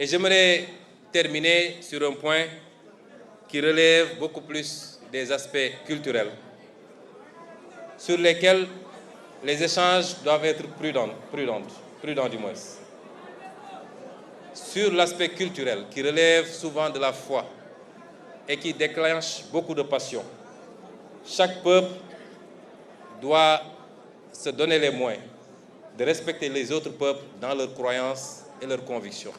Et j'aimerais terminer sur un point qui relève beaucoup plus des aspects culturels, sur lesquels les échanges doivent être prudents du moins. Sur l'aspect culturel, qui relève souvent de la foi et qui déclenche beaucoup de passion, chaque peuple doit se donner les moyens de respecter les autres peuples dans leurs croyances et leurs convictions.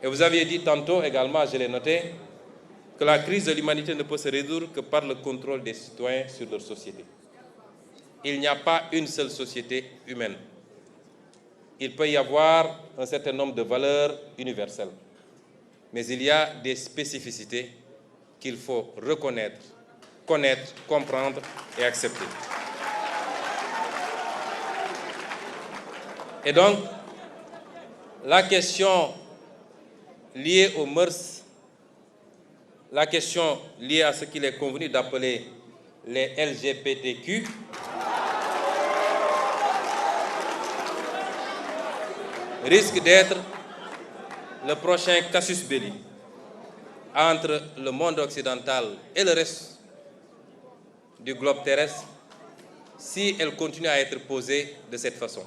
Et vous aviez dit tantôt également, je l'ai noté, que la crise de l'humanité ne peut se résoudre que par le contrôle des citoyens sur leur société. Il n'y a pas une seule société humaine. Il peut y avoir un certain nombre de valeurs universelles, mais il y a des spécificités qu'il faut reconnaître, connaître, comprendre et accepter. Et donc, la question liée aux mœurs, la question liée à ce qu'il est convenu d'appeler les LGBTQ, risque d'être le prochain casus belli entre le monde occidental et le reste du globe terrestre si elle continue à être posée de cette façon.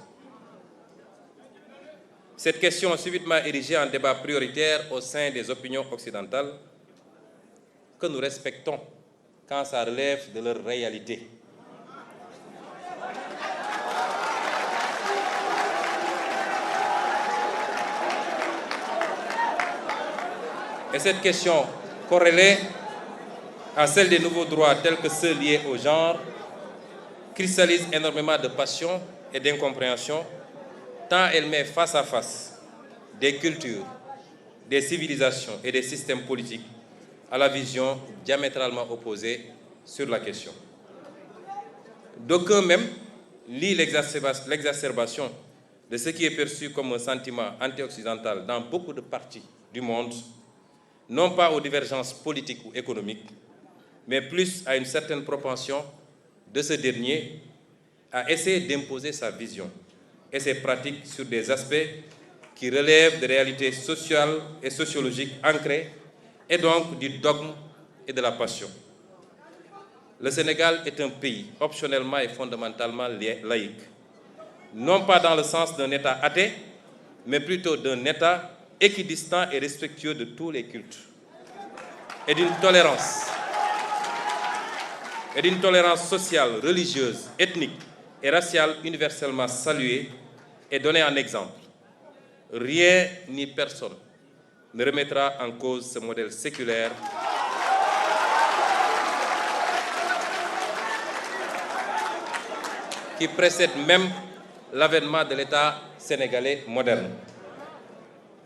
Cette question subitement érigée en débat prioritaire au sein des opinions occidentales que nous respectons quand ça relève de leur réalité. Et cette question corrélée à celle des nouveaux droits tels que ceux liés au genre cristallise énormément de passion et d'incompréhension tant elle met face à face des cultures, des civilisations et des systèmes politiques à la vision diamétralement opposée sur la question. D'aucuns même lient l'exacerbation de ce qui est perçu comme un sentiment anti-occidental dans beaucoup de parties du monde, non pas aux divergences politiques ou économiques, mais plus à une certaine propension de ce dernier à essayer d'imposer sa vision et ses pratiques sur des aspects qui relèvent de réalités sociales et sociologiques ancrées et donc du dogme et de la passion. Le Sénégal est un pays optionnellement et fondamentalement laïque, non pas dans le sens d'un État athée, mais plutôt d'un État équidistant et respectueux de tous les cultes, et d'une tolérance sociale, religieuse, ethnique et raciale universellement saluée et donnée en exemple. Rien ni personne ne remettra en cause ce modèle séculaire qui précède même l'avènement de l'État sénégalais moderne.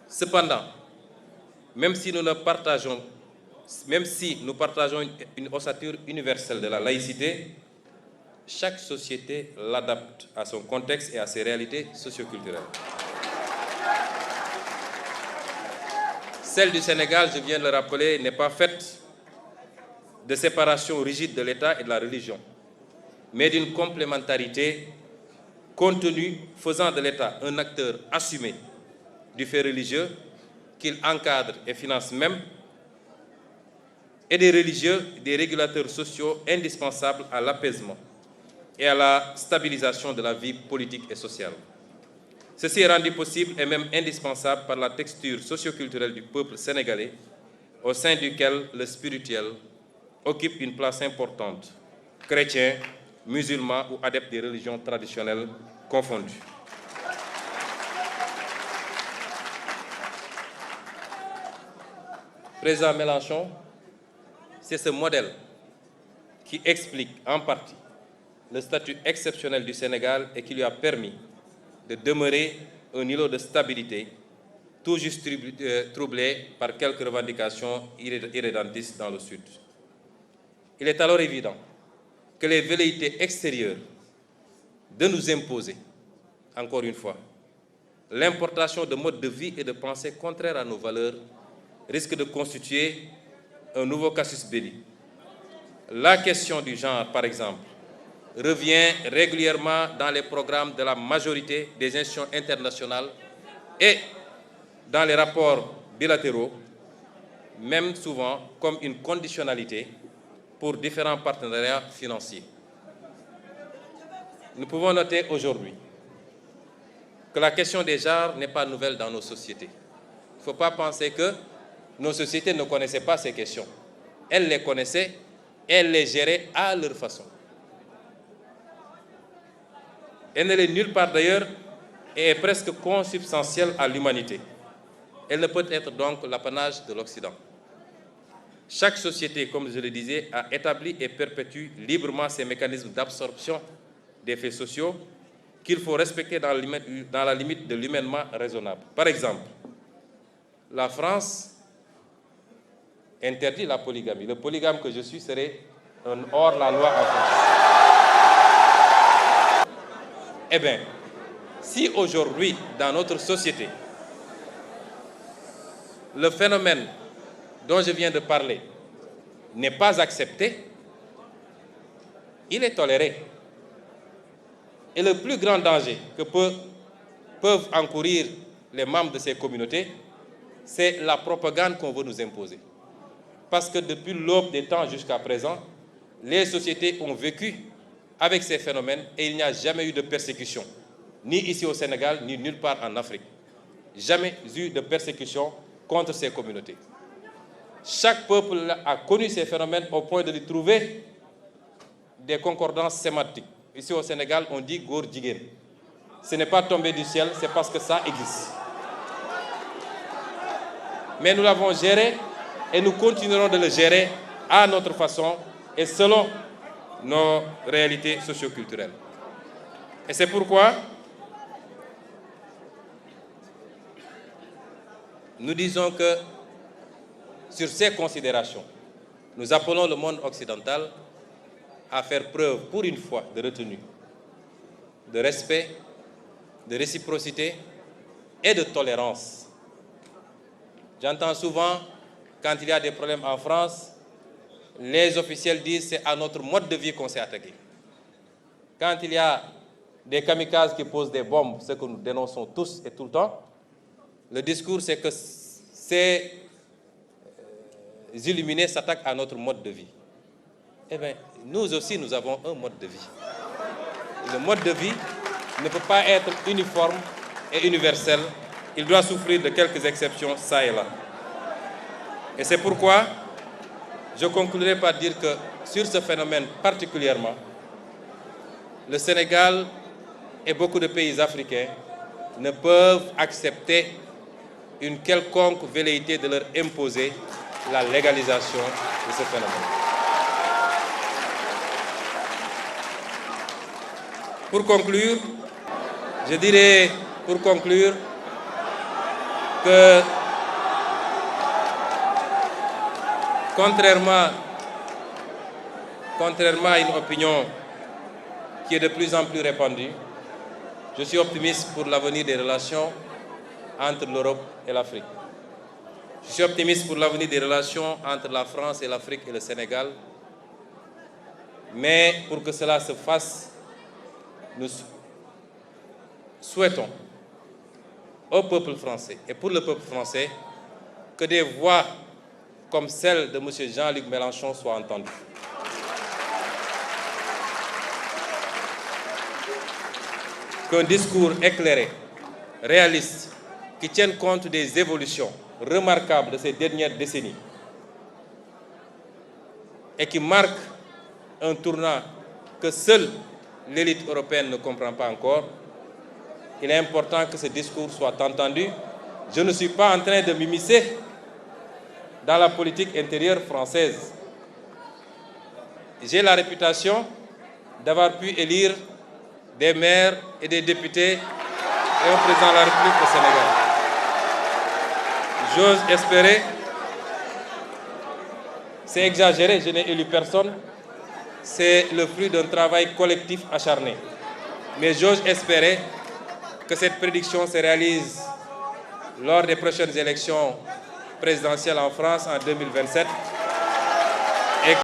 Cependant, même si nous partageons une ossature universelle de la laïcité, chaque société l'adapte à son contexte et à ses réalités socioculturelles. Celle du Sénégal, je viens de le rappeler, n'est pas faite de séparation rigide de l'État et de la religion, mais d'une complémentarité contenue faisant de l'État un acteur assumé du fait religieux qu'il encadre et finance même, et des religieux, des régulateurs sociaux indispensables à l'apaisement et à la stabilisation de la vie politique et sociale. Ceci est rendu possible et même indispensable par la texture socioculturelle du peuple sénégalais, au sein duquel le spirituel occupe une place importante, chrétiens, musulmans ou adeptes des religions traditionnelles confondues. Président Mélenchon, c'est ce modèle qui explique en partie le statut exceptionnel du Sénégal et qui lui a permis de demeurer un îlot de stabilité, tout juste troublé par quelques revendications irrédentistes dans le Sud. Il est alors évident que les velléités extérieures de nous imposer, encore une fois, l'importation de modes de vie et de pensée contraires à nos valeurs risque de constituer un nouveau casus belli. La question du genre, par exemple, revient régulièrement dans les programmes de la majorité des institutions internationales et dans les rapports bilatéraux, même souvent comme une conditionnalité pour différents partenariats financiers. Nous pouvons noter aujourd'hui que la question des genres n'est pas nouvelle dans nos sociétés. Il ne faut pas penser que nos sociétés ne connaissaient pas ces questions. Elles les connaissaient, elles les géraient à leur façon. Elle ne l'est nulle part d'ailleurs et est presque consubstantielle à l'humanité. Elle ne peut être donc l'apanage de l'Occident. Chaque société, comme je le disais, a établi et perpétue librement ses mécanismes d'absorption des faits sociaux qu'il faut respecter dans la limite de l'humainement raisonnable. Par exemple, la France interdit la polygamie. Le polygame que je suis serait un hors-la-loi en France. Eh bien, si aujourd'hui, dans notre société, le phénomène dont je viens de parler n'est pas accepté, il est toléré. Et le plus grand danger que peuvent encourir les membres de ces communautés, c'est la propagande qu'on veut nous imposer. Parce que depuis l'aube des temps jusqu'à présent, les sociétés ont vécu avec ces phénomènes et il n'y a jamais eu de persécution, ni ici au Sénégal, ni nulle part en Afrique. Jamais eu de persécution contre ces communautés. Chaque peuple a connu ces phénomènes au point de lui trouver des concordances sémantiques. Ici au Sénégal, on dit góor jigéen. Ce n'est pas tombé du ciel, c'est parce que ça existe. Mais nous l'avons géré et nous continuerons de le gérer à notre façon et selon nos réalités socioculturelles. Et c'est pourquoi nous disons que sur ces considérations, nous appelons le monde occidental à faire preuve pour une fois de retenue, de respect, de réciprocité et de tolérance. J'entends souvent, quand il y a des problèmes en France, les officiels disent c'est à notre mode de vie qu'on s'est attaqué. Quand il y a des kamikazes qui posent des bombes, ce que nous dénonçons tous et tout le temps, le discours c'est que ces illuminés s'attaquent à notre mode de vie. Eh bien, nous aussi, nous avons un mode de vie. Le mode de vie ne peut pas être uniforme et universel. Il doit souffrir de quelques exceptions, ça et là. Et c'est pourquoi je conclurai par dire que sur ce phénomène particulièrement, le Sénégal et beaucoup de pays africains ne peuvent accepter une quelconque velléité de leur imposer la légalisation de ce phénomène. Pour conclure, je dirais que contrairement à une opinion qui est de plus en plus répandue, je suis optimiste pour l'avenir des relations entre l'Europe et l'Afrique. Je suis optimiste pour l'avenir des relations entre la France et l'Afrique et le Sénégal. Mais pour que cela se fasse, nous souhaitons au peuple français et pour le peuple français que des voix comme celle de M. Jean-Luc Mélenchon soient entendues. Qu'un discours éclairé, réaliste, qui tienne compte des évolutions remarquables de ces dernières décennies et qui marque un tournant que seule l'élite européenne ne comprend pas encore, il est important que ce discours soit entendu. Je ne suis pas en train de m'immiscer dans la politique intérieure française. J'ai la réputation d'avoir pu élire des maires et des députés et un président de la République au Sénégal. J'ose espérer, c'est exagéré, je n'ai élu personne, c'est le fruit d'un travail collectif acharné. Mais j'ose espérer que cette prédiction se réalise lors des prochaines élections présidentielles en France en 2027.